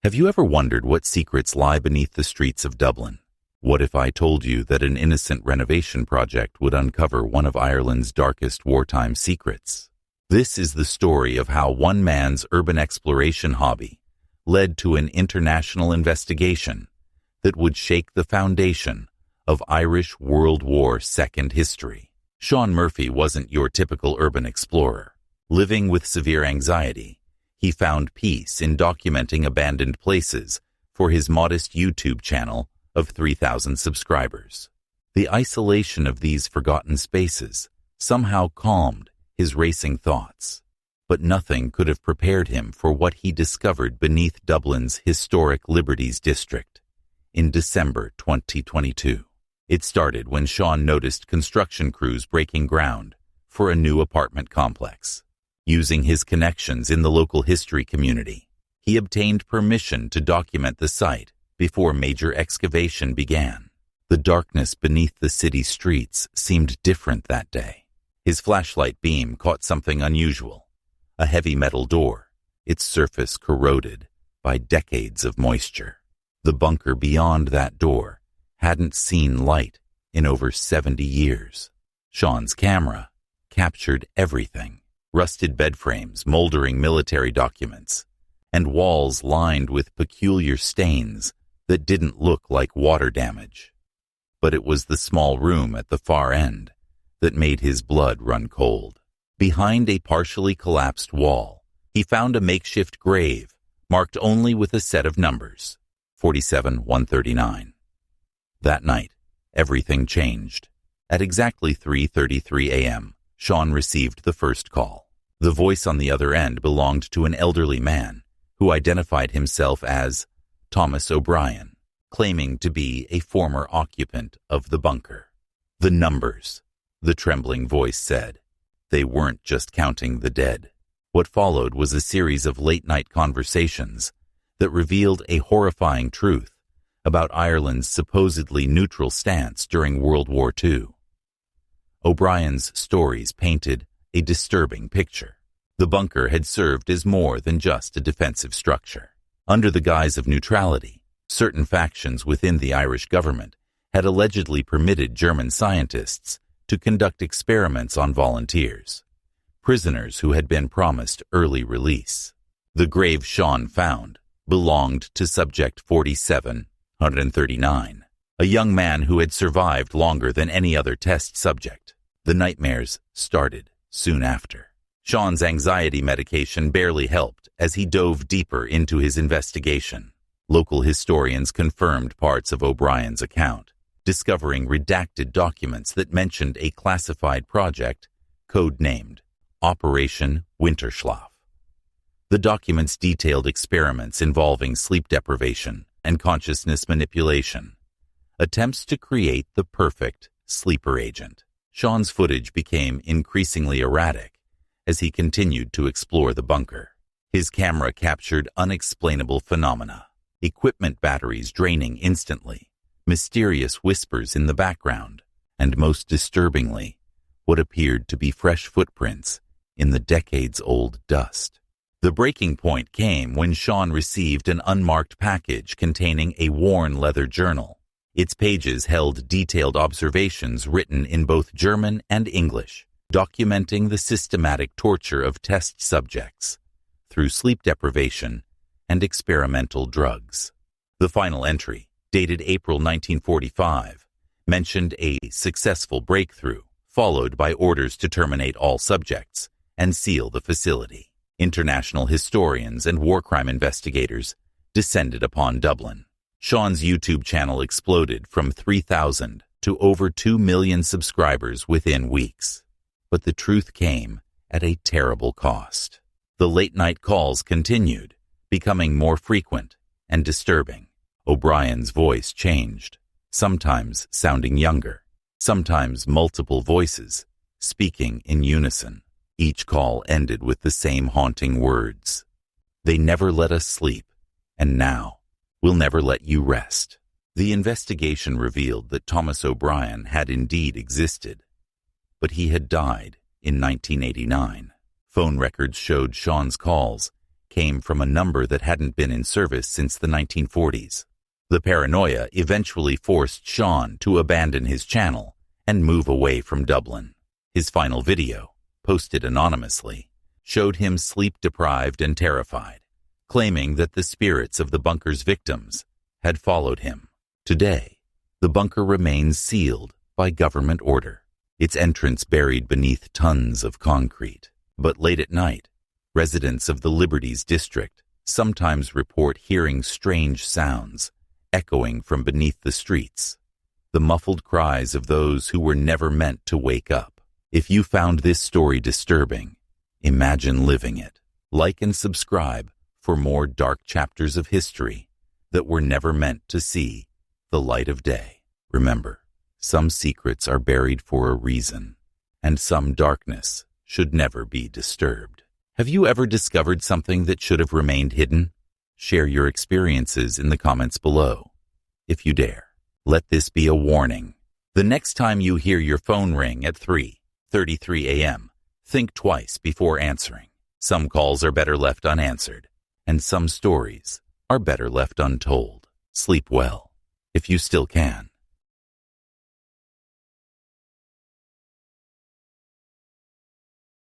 Have you ever wondered what secrets lie beneath the streets of Dublin? What if I told you that an innocent renovation project would uncover one of Ireland's darkest wartime secrets? This is the story of how one man's urban exploration hobby led to an international investigation that would shake the foundation of Irish World War II history. Sean Murphy wasn't your typical urban explorer. Living with severe anxiety, he found peace in documenting abandoned places for his modest YouTube channel of 3,000 subscribers. The isolation of these forgotten spaces somehow calmed his racing thoughts, but nothing could have prepared him for what he discovered beneath Dublin's historic Liberties District in December 2022. It started when Sean noticed construction crews breaking ground for a new apartment complex. Using his connections in the local history community, he obtained permission to document the site before major excavation began. The darkness beneath the city streets seemed different that day. His flashlight beam caught something unusual: a heavy metal door, its surface corroded by decades of moisture. The bunker beyond that door hadn't seen light in over 70 years. Sean's camera captured everything: rusted bed frames, moldering military documents, and walls lined with peculiar stains that didn't look like water damage. But it was the small room at the far end that made his blood run cold. Behind a partially collapsed wall, he found a makeshift grave marked only with a set of numbers: 47-139. That night, everything changed. At exactly 3:33 a.m., Sean received the first call. The voice on the other end belonged to an elderly man who identified himself as Thomas O'Brien, claiming to be a former occupant of the bunker. The numbers, the trembling voice said. They weren't just counting the dead. What followed was a series of late-night conversations that revealed a horrifying truth about Ireland's supposedly neutral stance during World War II. O'Brien's stories painted a disturbing picture. The bunker had served as more than just a defensive structure. Under the guise of neutrality, certain factions within the Irish government had allegedly permitted German scientists to conduct experiments on volunteers, prisoners who had been promised early release. The grave Sean found belonged to subject 47-139, a young man who had survived longer than any other test subject. The nightmares started soon after. Sean's anxiety medication barely helped as he dove deeper into his investigation. Local historians confirmed parts of O'Brien's account, discovering redacted documents that mentioned a classified project codenamed Operation Winterschlaf. The documents detailed experiments involving sleep deprivation and consciousness manipulation, attempts to create the perfect sleeper agent. Sean's footage became increasingly erratic as he continued to explore the bunker. His camera captured unexplainable phenomena: equipment batteries draining instantly, mysterious whispers in the background, and most disturbingly, what appeared to be fresh footprints in the decades-old dust. The breaking point came when Sean received an unmarked package containing a worn leather journal. Its pages held detailed observations written in both German and English, documenting the systematic torture of test subjects through sleep deprivation and experimental drugs. The final entry, dated April 1945, mentioned a successful breakthrough, followed by orders to terminate all subjects and seal the facility. International historians and war crime investigators descended upon Dublin. Sean's YouTube channel exploded from 3,000 to over 2 million subscribers within weeks. But the truth came at a terrible cost. The late-night calls continued, becoming more frequent and disturbing. O'Brien's voice changed, sometimes sounding younger, sometimes multiple voices, speaking in unison. Each call ended with the same haunting words: "They never let us sleep, and now we'll never let you rest." The investigation revealed that Thomas O'Brien had indeed existed, but he had died in 1989. Phone records showed Sean's calls came from a number that hadn't been in service since the 1940s. The paranoia eventually forced Sean to abandon his channel and move away from Dublin. His final video, posted anonymously, showed him sleep-deprived and terrified, claiming that the spirits of the bunker's victims had followed him. Today, the bunker remains sealed by government order, its entrance buried beneath tons of concrete. But late at night, residents of the Liberties district sometimes report hearing strange sounds echoing from beneath the streets, the muffled cries of those who were never meant to wake up. If you found this story disturbing, imagine living it. Like and subscribe for more dark chapters of history that were never meant to see the light of day. Remember, some secrets are buried for a reason, and some darkness should never be disturbed. Have you ever discovered something that should have remained hidden? Share your experiences in the comments below, if you dare. Let this be a warning. The next time you hear your phone ring at 3:33 a.m., think twice before answering. Some calls are better left unanswered, and some stories are better left untold. Sleep well, if you still can.